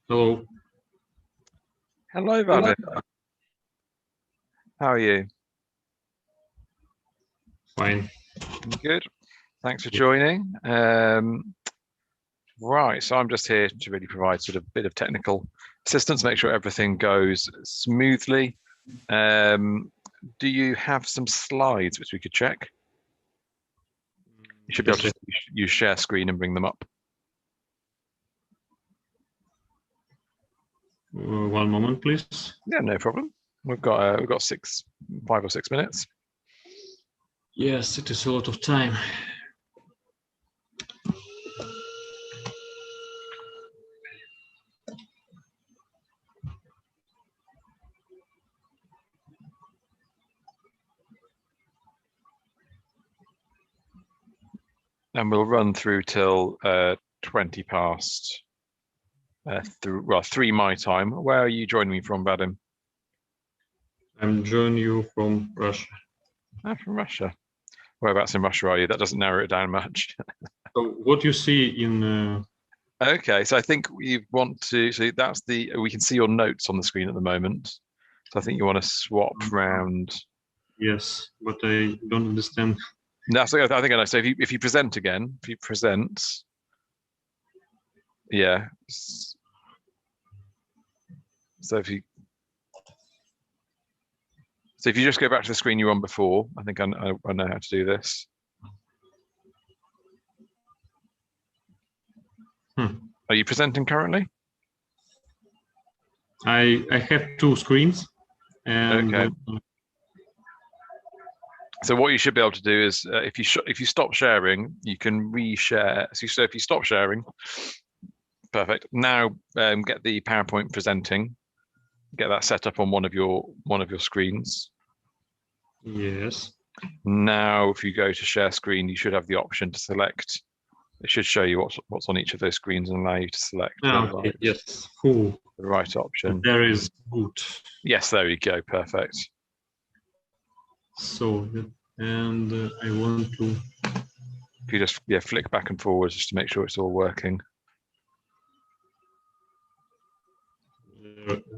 Hello. Hello, Vadim. How are you? Fine. Good. Thanks for joining. Right, so I'm just here to really provide sort of a bit of technical assistance, make sure everything goes smoothly. Do you have some slides which we could check? You should be able to use share screen and bring them up. 1 moment, please. Yeah, no problem. We've got 5 or 6 minutes. Yes, it is a lot of time. And we'll run through till 20 past, 3 my time. Where are you joining me from, Vadim? I'm joining you from Russia. Ah, from Russia. Whereabouts in Russia are you? That doesn't narrow it down much. So what you see in... Okay, so I think we want to, so that's we can see your notes on the screen at the moment. So I think you want to swap round. Yes, but I don't understand. That's, I think I know. So if you present again, if you present, yeah. So if you just go back to the screen you were on before, I think I know how to do this. Are you presenting currently? I have 2 screens. And okay. So what you should be able to do is, if you stop sharing, you can reshare. So if you stop sharing, perfect. Now get the PowerPoint presenting. Get that set up on one of your screens. Yes. Now, if you go to share screen, you should have the option to select. It should show you what's on each of those screens and allow you to select yes. the right option. There is good. Yes, there you go. Perfect. So, and I want to. If you just flick back and forward just to make sure it's all working.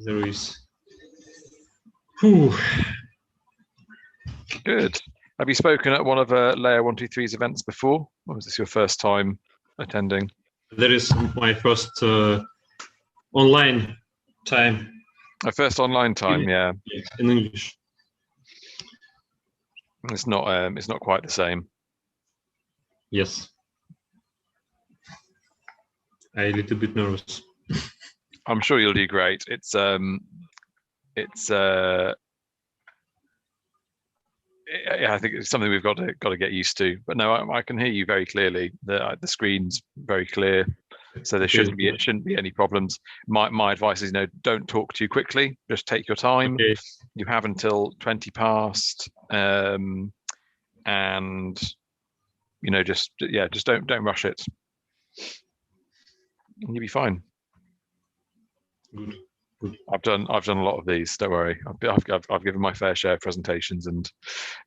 There is. Whew. Good. Have you spoken at one of Layer 123's events before, or was this your first time attending? That is my first online time. My first online time, yeah. In English. It's not quite the same. Yes. I'm a little bit nervous. I'm sure you'll do great. I think it's something we've got to get used to. But no, I can hear you very clearly. The screen's very clear, so there shouldn't be any problems. My advice is, don't talk too quickly. Just take your time. Okay. You have until 20 past, and just don't rush it, and you'll be fine. Good. I've done a lot of these. Don't worry. I've given my fair share of presentations and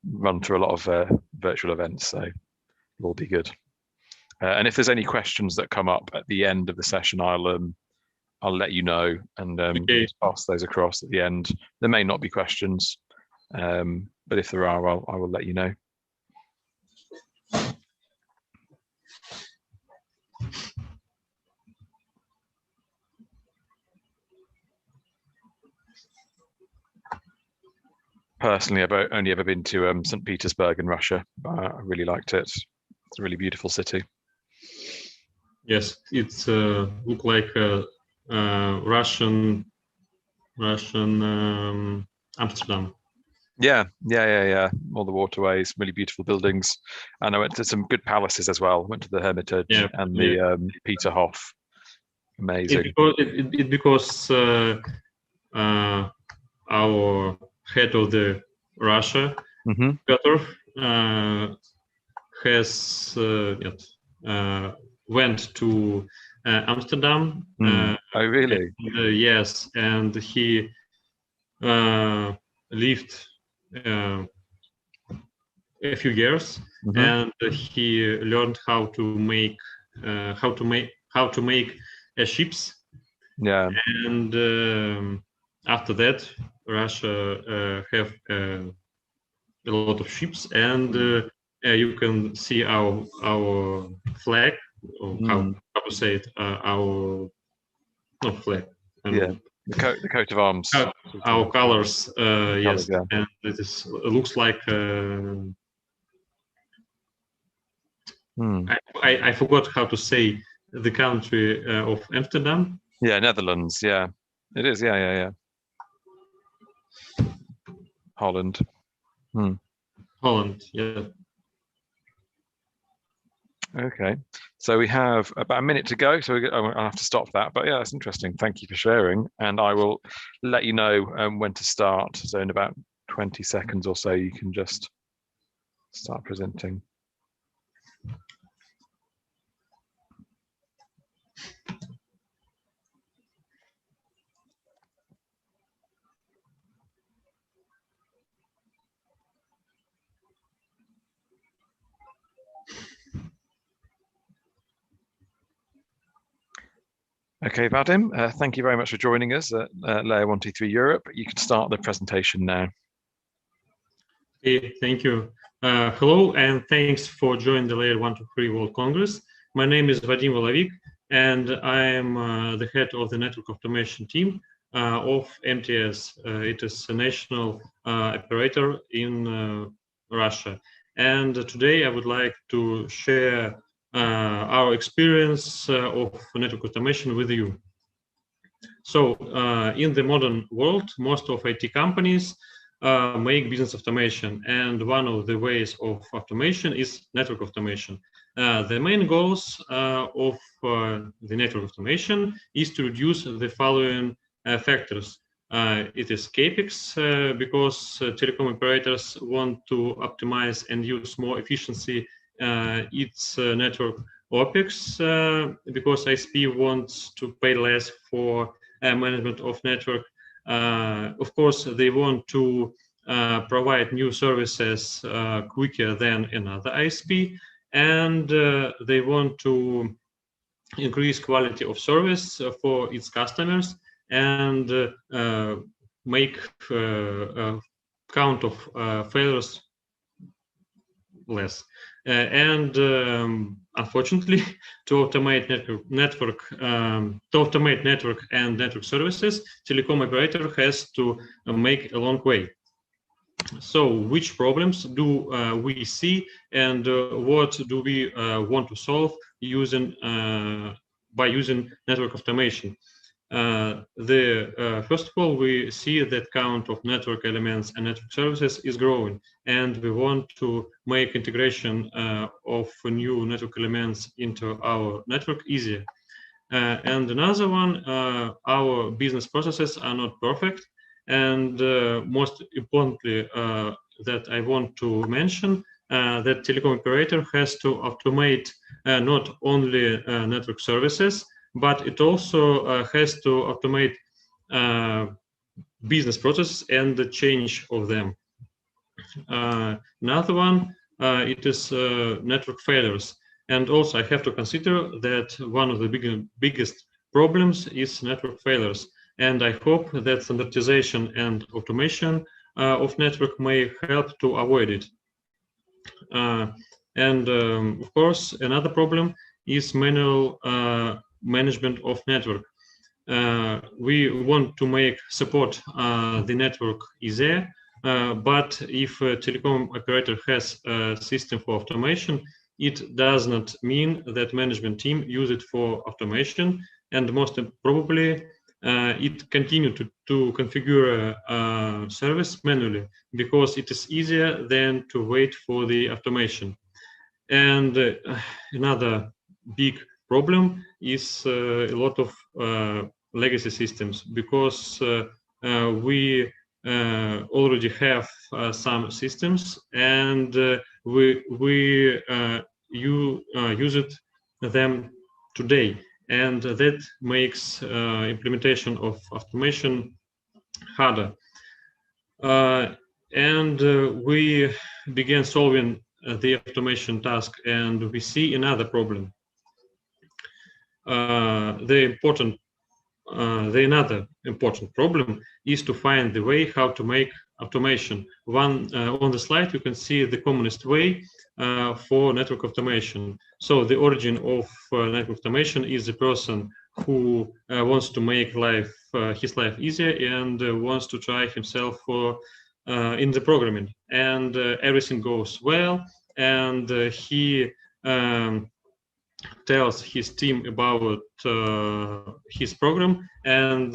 run through a lot of virtual events, so it'll be good. And if there's any questions that come up at the end of the session, I'll let you know and pass those across at the end. There may not be questions, but if there are, I will let you know. Personally, I've only ever been to St. Petersburg in Russia. I really liked it. It's a really beautiful city. Yes, it's look like Russian Amsterdam. Yeah. All the waterways, really beautiful buildings, and I went to some good palaces as well. Went to the Hermitage and the Peterhof. Amazing. Because our head of the Russia, Peter, has went to Amsterdam. Oh, really? And, yes, and he lived a few years, and he learned how to make ships. Yeah. And after that, Russia have a lot of ships, and you can see our flag, or Mm. how to say it, our not flag, Yeah. um, The coat of arms. our colors, Colours, yes, yeah. and it looks like Hmm. I forgot how to say the country of Amsterdam. Yeah, Netherlands. Yeah, it is. Yeah, yeah, yeah. Holland. Hmm. Holland, yeah. Okay, so we have about a minute to go, so I'll have to stop that. But yeah, that's interesting. Thank you for sharing, and I will let you know when to start. So in about 20 seconds or so, you can just start presenting. Okay, Vadim, thank you very much for joining us at Layer 123 Europe. You can start the presentation now. Okay, thank you. Hello, and thanks for joining the Layer 123 World Congress. My name is Vadim Volovik, and I am the head of the network automation team of MTS. It is a national operator in Russia. And today I would like to share our experience of network automation with you. So in the modern world, most of IT companies make business automation, and one of the ways of automation is network automation. The main goals of the network automation is to reduce the following factors. It is CAPEX, because telecom operators want to optimize and use more efficiency its network. OPEX, because ISP wants to pay less for management of network. Of course, they want to provide new services quicker than another ISP, and they want to increase quality of service for its customers and make count of failures less. And unfortunately, to automate network and network services, telecom operator has to make a long way. So, which problems do we see, and what do we want to solve by using network automation? First of all, we see that count of network elements and network services is growing, and we want to make integration of new network elements into our network easier. And another one, our business processes are not perfect, and most importantly, that I want to mention, that telecom operator has to automate not only network services, but it also has to automate business processes and the change of them. Another one, it is network failures. And also I have to consider that one of the biggest problems is network failures. And I hope that standardization and automation of network may help to avoid it. And of course, another problem is manual management of network. We want to make support the network easier, but if a telecom operator has a system for automation, it does not mean that management team use it for automation, and most probably it continue to configure a service manually because it is easier than to wait for the automation. And another big problem is a lot of legacy systems, because we already have some systems, and we use them today, and that makes implementation of automation harder. And we began solving the automation task, and we see another problem. The important the another important problem is to find the way how to make automation. On the slide, you can see the commonest way for network automation. So the origin of network automation is the person who wants to make his life easier and wants to try himself in the programming, and everything goes well, and he tells his team about his program, and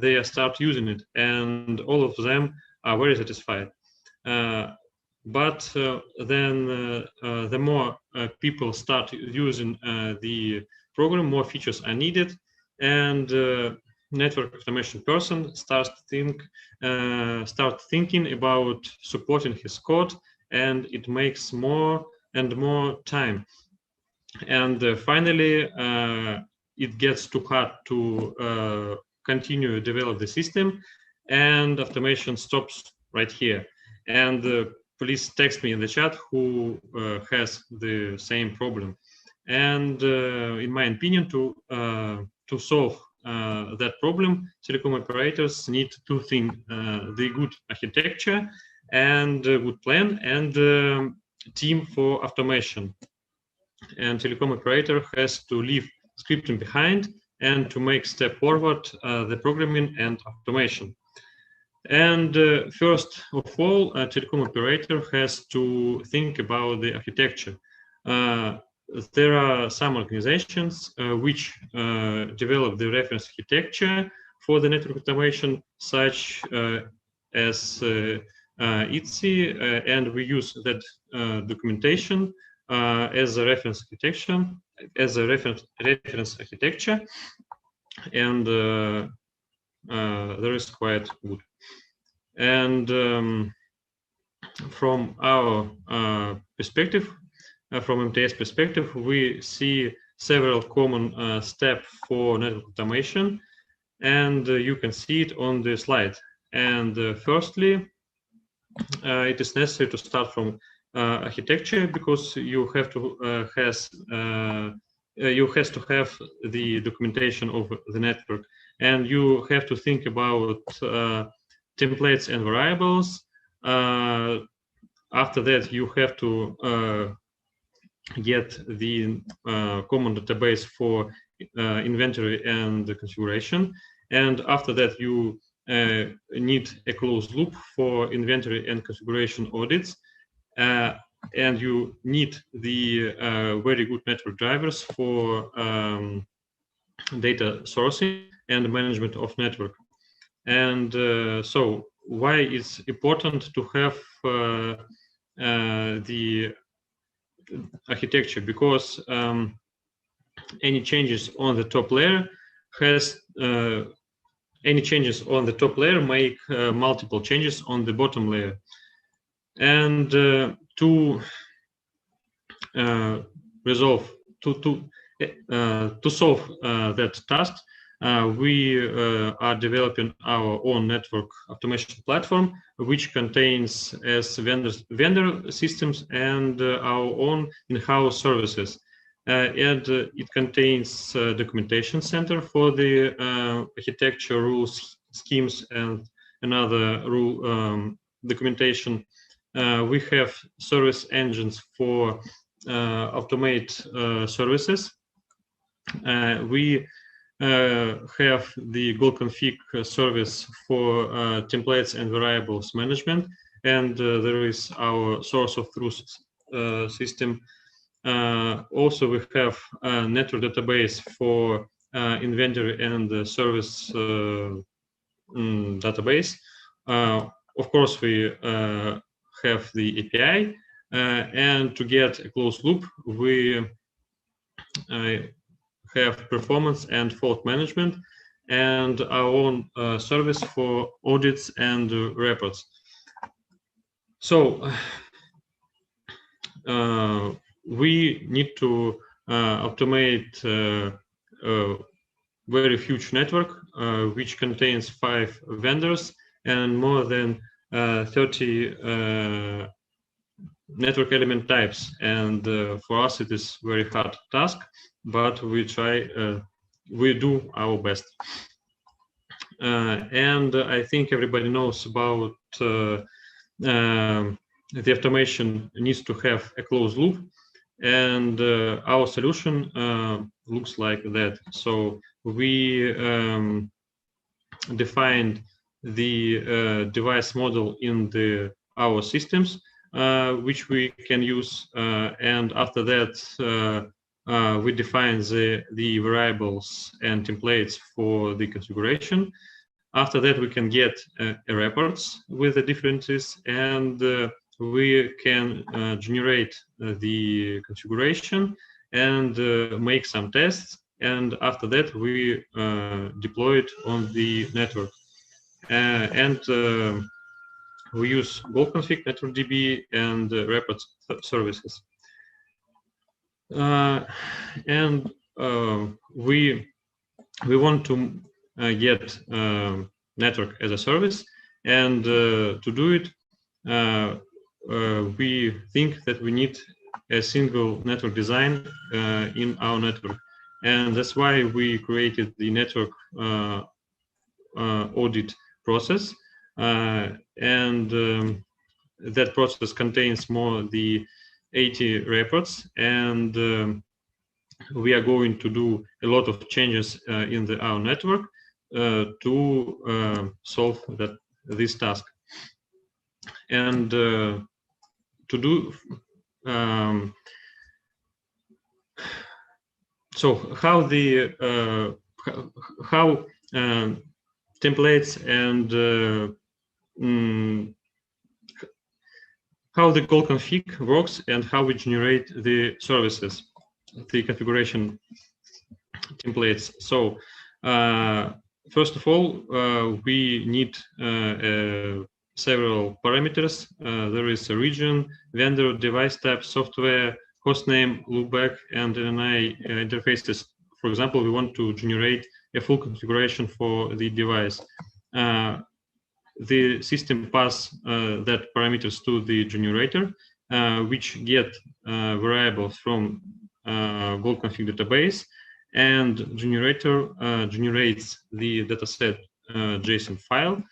they start using it, and all of them are very satisfied. But then the more people start using the program, more features are needed, and network automation person starts thinking about supporting his code, and it makes more and more time. And finally, it gets too hard to continue to develop the system, and automation stops right here. And please text me in the chat who has the same problem. And in my opinion, to solve that problem, telecom operators need two things: the good architecture and good plan, and team for automation. And telecom operator has to leave scripting behind and to make step forward the programming and automation. And first of all, a telecom operator has to think about the architecture. There are some organizations which develop the reference architecture for the network automation, such as ISP, and we use that documentation as a reference architecture, and there is quite good. And from our perspective, from MTS perspective, we see several common steps for network automation, and you can see it on the slide. And firstly, it is necessary to start from architecture, because you have to have the documentation of the network, and you have to think about templates and variables. After that, you have to get the common database for inventory and the configuration, and after that you need a closed loop for inventory and configuration audits. And you need the very good network drivers for data sourcing and management of network. And so why it's important to have the architecture? Because any changes on the top layer make multiple changes on the bottom layer. And to solve that task, we are developing our own network automation platform, which contains as vendor systems and our own in-house services. And it contains documentation center for the architecture rules, schemes, and another rule documentation. We have service engines for automate services. We have the GoConfig service for templates and variables management, and there is our source of truth system. Also, we have a network database for inventory and service database. Of course, we have the API, and to get a closed loop, we have performance and fault management, and our own service for audits and reports. So we need to automate a very huge network, which contains 5 vendors and more than 30 network element types. And for us, it is very hard task, but we try, we do our best. And I think everybody knows about the automation needs to have a closed loop, and our solution looks like that. So we defined the device model in our systems, which we can use, and after that we define the variables and templates for the configuration. After that, we can get reports with the differences, and we can generate the configuration and make some tests. And after that, we deploy it on the network. And we use bulk-config, NetworkDB, and report services. And we want to get network as a service, and to do it, we think that we need a single network design in our network, and that's why we created the network audit process, and that process contains more the 80 reports, and we are going to do a lot of changes in our network to solve this task. And to do so, how the templates and how the call config works, and how we generate the services, the configuration templates. So first of all, we need several parameters. There is a region, vendor, device type, software, hostname, loopback, and NI interfaces. For example, we want to generate a full configuration for the device. The system pass that parameters to the generator, which get variables from bulk config database, and generator generates the dataset JSON file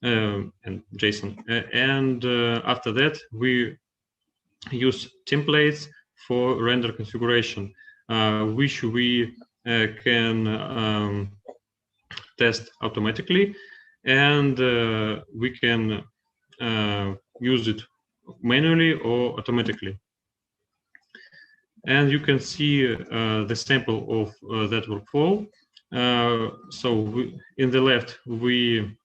and JSON. And after that, we use templates for render configuration, which we can test automatically, and we can use it manually or automatically. And you can see the sample of that workflow. So in the left, you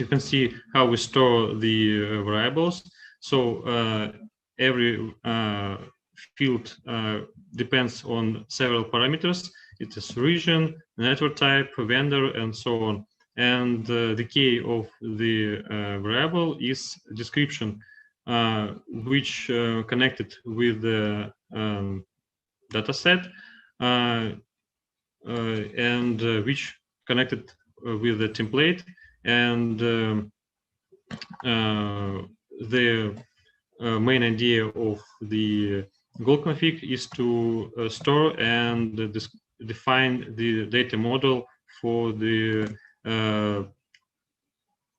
can see how we store the variables. So every field depends on several parameters. It is region, network type, vendor, and so on. And the key of the variable is description, which connected with the dataset, and which connected with the template. And the main idea of the goal config is to store and define the data model for the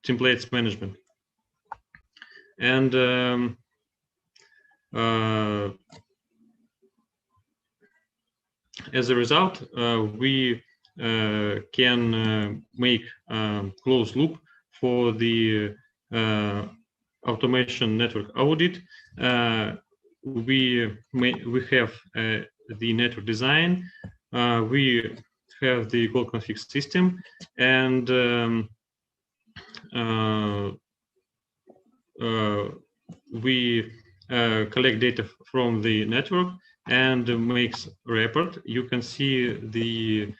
templates management. And as a result, we can make closed loop for the automation network audit. We have the network design, we have the goal config system, and we collect data from the network and makes report. You can see the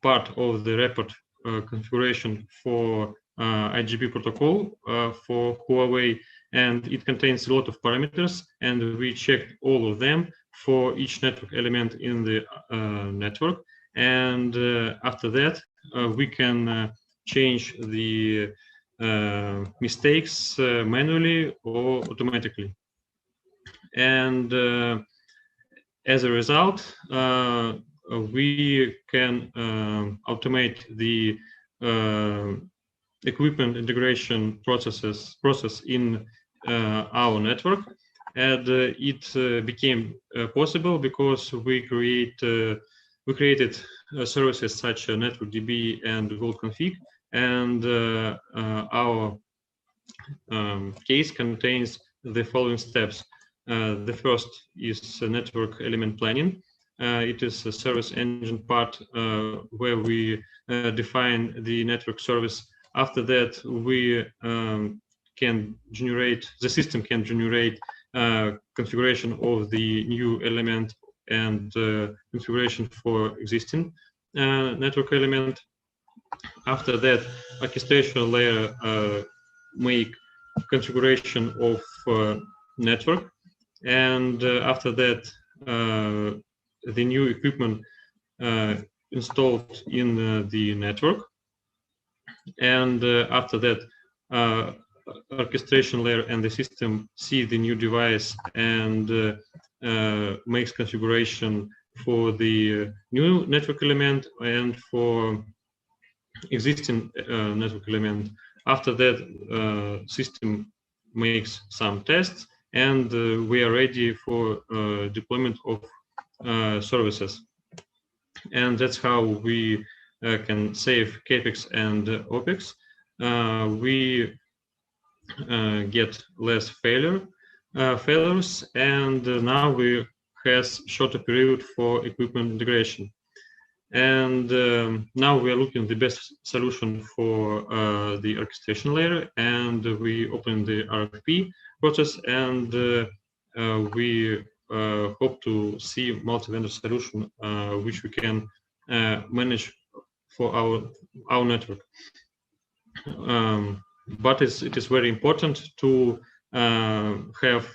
part of the report configuration for IGP protocol for Huawei, and it contains a lot of parameters, and we checked all of them for each network element in the network. And after that, we can change the mistakes manually or automatically. And as a result, we can automate the equipment integration process in our network, and it became possible because we created services such as Network DB and Gold Config, and our case contains the following steps. The first is network element planning. It is a service engine part where we define the network service. After that, we the system can generate configuration of the new element and configuration for existing network element. After that, orchestration layer make configuration of network, and after that the new equipment installed in the network, and after that orchestration layer and the system see the new device and makes configuration for the new network element and for existing network element. After that, system makes some tests, and we are ready for deployment of services. And that's how we can save CapEx and OpEx. We get less failures, and now we has shorter period for equipment integration. And now we are looking at the best solution for the orchestration layer, and we open the RFP process, and we hope to see multi-vendor solution which we can manage for our network. But it is very important to have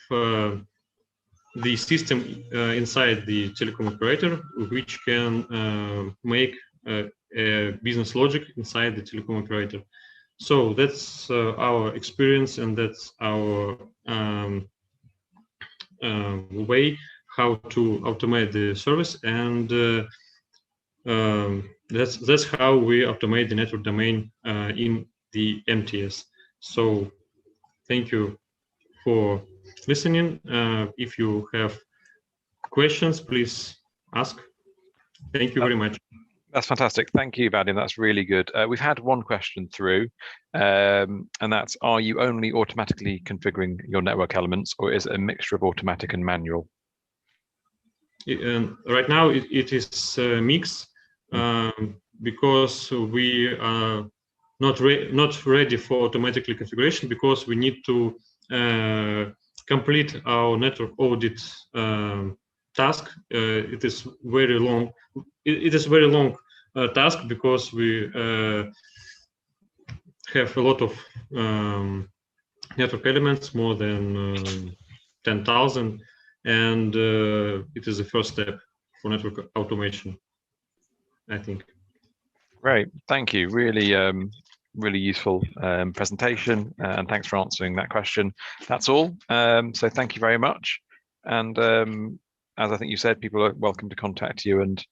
the system inside the telecom operator, which can make a business logic inside the telecom operator. So that's our experience, and that's our way how to automate the service, and that's how we automate the network domain in the MTS. So thank you for listening. If you have questions, please ask. Thank you very much. That's fantastic. Thank you, Vadim. That's really good. We've had one question through, and that's, are you only automatically configuring your network elements, or is it a mixture of automatic and manual? Right now, it is a mix, because we are not ready for automatically configuration, because we need to complete our network audit task. It is very long. It is very long task, because we have a lot of network elements, more than 10,000, and it is the first step for network automation, I think. Great, thank you. Really, really useful presentation, and thanks for answering that question. That's all. So thank you very much. And as I think you said, people are welcome to contact you and